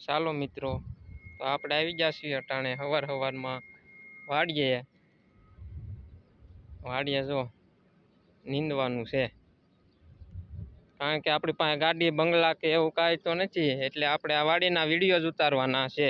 ચાલો મિત્રો, તો આપણે આવી ગયા છીએ અટાણે સવારમાં વાડીએ જો નીંદવાનું છે, કારણ કે આપણી પાસે ગાડી બંગલા કે એવું કાંઈ તો નથી, એટલે આપણે આ વાડીના વિડીયો જ ઉતારવાના છે.